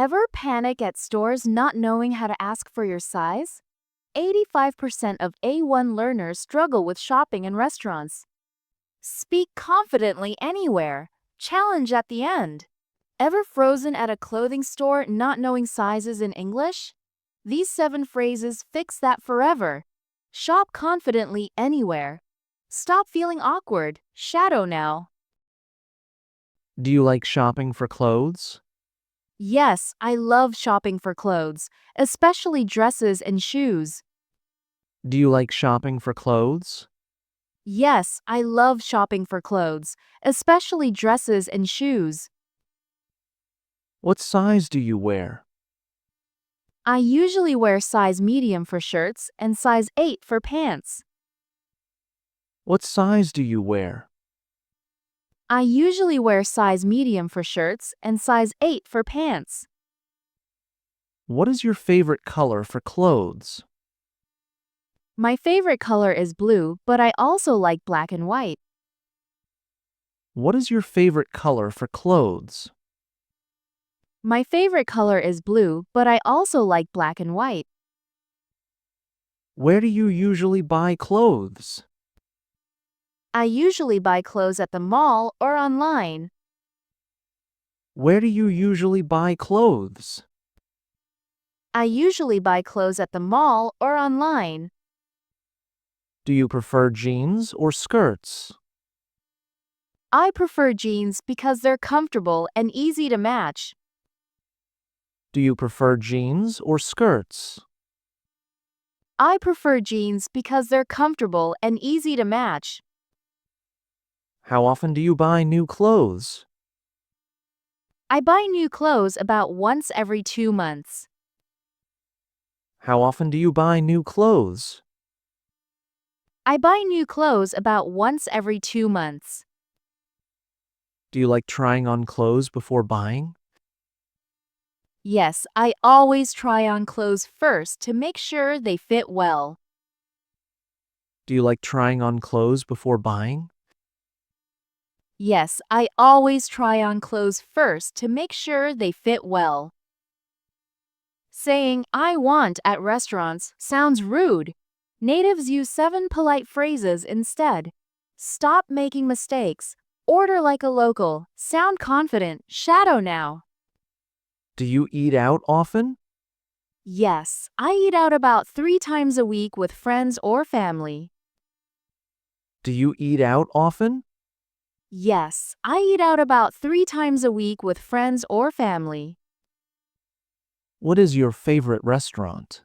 Ever panic at stores not knowing how to ask for your size? 85% of A1 learners struggle with shopping in restaurants. Speak confidently anywhere. Challenge at the end. Ever frozen at a clothing store not knowing sizes in English? These 7 phrases fix that forever. Shop confidently anywhere. Stop feeling awkward. Shadow now. Do you like shopping for clothes? Yes, I love shopping for clothes, especially dresses and shoes. Do you like shopping for clothes? Yes, I love shopping for clothes, especially dresses and shoes. What size do you wear? I usually wear size medium for shirts and size 8 for pants. What size do you wear? I usually wear size medium for shirts and size 8 for pants. What is your favorite color for clothes? My favorite color is blue, but I also like black and white. What is your favorite color for clothes? My favorite color is blue, but I also like black and white. Where do you usually buy clothes? I usually buy clothes at the mall or online. Where do you usually buy clothes? I usually buy clothes at the mall or online. Do you prefer jeans or skirts? I prefer jeans because they're comfortable and easy to match. Do you prefer jeans or skirts? I prefer jeans because they're comfortable and easy to match. How often do you buy new clothes? I buy new clothes about once every 2 months. How often do you buy new clothes? I buy new clothes about once every 2 months. Do you like trying on clothes before buying? Yes, I always try on clothes first to make sure they fit well. Do you like trying on clothes before buying? Yes, I always try on clothes first to make sure they fit well. Saying "I want" at restaurants sounds rude. Natives use 7 polite phrases instead. Stop making mistakes. Order like a local. Sound confident. Shadow now. Do you eat out often? Yes, I eat out about 3 times a week with friends or family. Do you eat out often? Yes, I eat out about 3 times a week with friends or family. What is your favorite restaurant?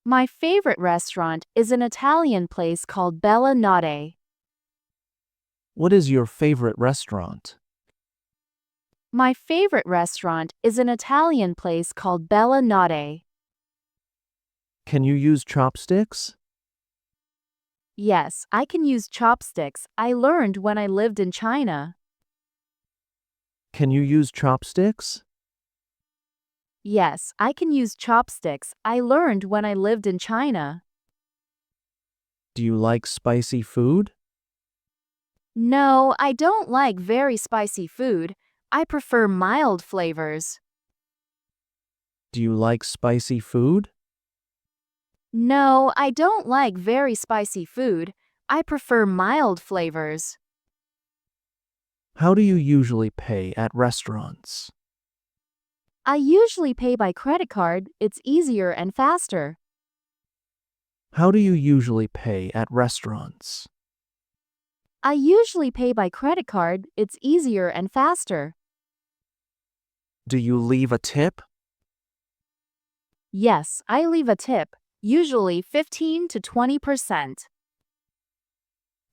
My favorite restaurant is an Italian place called Bella Notte. What is your favorite restaurant? My favorite restaurant is an Italian place called Bella Notte. Can you use chopsticks? Yes, I can use chopsticks. I learned when I lived in China. Can you use chopsticks? Yes, I can use chopsticks. I learned when I lived in China. Do you like spicy food? No, I don't like very spicy food. I prefer mild flavors. Do you like spicy food? No, I don't like very spicy food. I prefer mild flavors. How do you usually pay at restaurants? I usually pay by credit card. It's easier and faster. How do you usually pay at restaurants? I usually pay by credit card. It's easier and faster. Do you leave a tip? Yes, I leave a tip, usually 15 to 20%.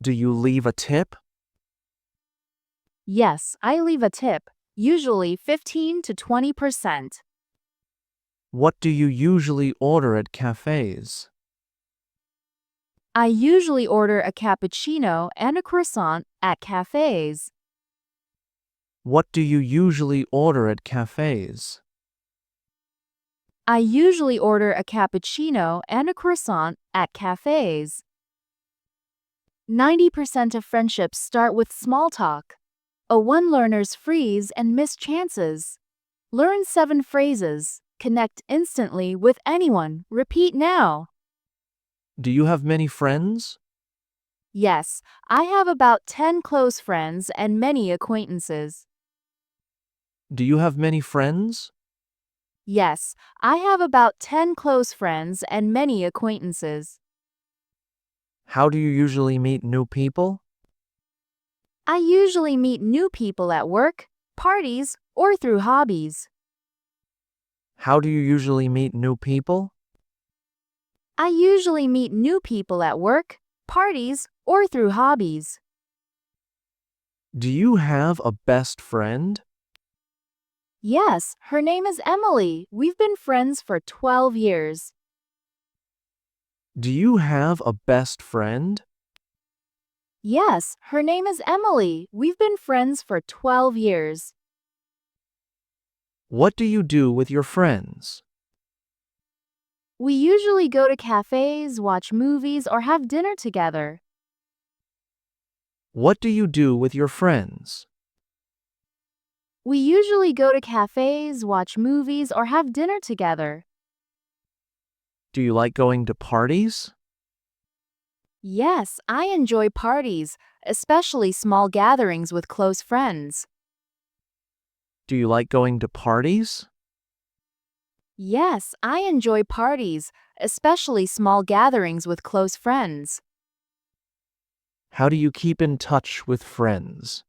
Do you leave a tip? Yes, I leave a tip, usually 15 to 20%. What do you usually order at cafes? I usually order a cappuccino and a croissant at cafes. What do you usually order at cafes? I usually order a cappuccino and a croissant at cafes. 90% of friendships start with small talk. A1 learners freeze and miss chances. Learn 7 phrases. Connect instantly with anyone. Repeat now. Do you have many friends? Yes, I have about 10 close friends and many acquaintances. Do you have many friends? Yes, I have about 10 close friends and many acquaintances. How do you usually meet new people? I usually meet new people at work, parties, or through hobbies. How do you usually meet new people? I usually meet new people at work, parties, or through hobbies. Do you have a best friend? Yes, her name is Emily. We've been friends for 12 years. Do you have a best friend? Yes, her name is Emily. We've been friends for 12 years. What do you do with your friends? We usually go to cafes, watch movies, or have dinner together. What do you do with your friends? We usually go to cafes, watch movies, or have dinner together. Do you like going to parties? Yes, I enjoy parties, especially small gatherings with close friends. Do you like going to parties? Yes, I enjoy parties, especially small gatherings with close friends. How do you keep in touch with friends?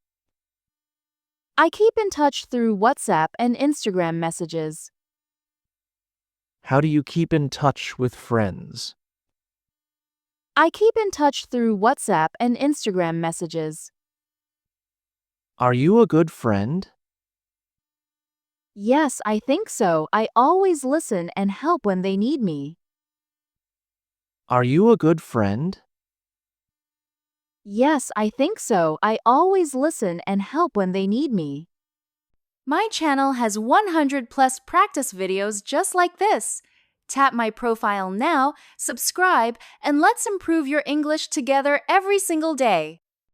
I keep in touch through WhatsApp and Instagram messages. How do you keep in touch with friends? I keep in touch through WhatsApp and Instagram messages. Are you a good friend? Yes, I think so. I always listen and help when they need me. Are you a good friend? Yes, I think so. I always listen and help when they need me. My channel has 100 plus practice videos just like this. Tap my profile now, subscribe, and let's improve your English together every single day.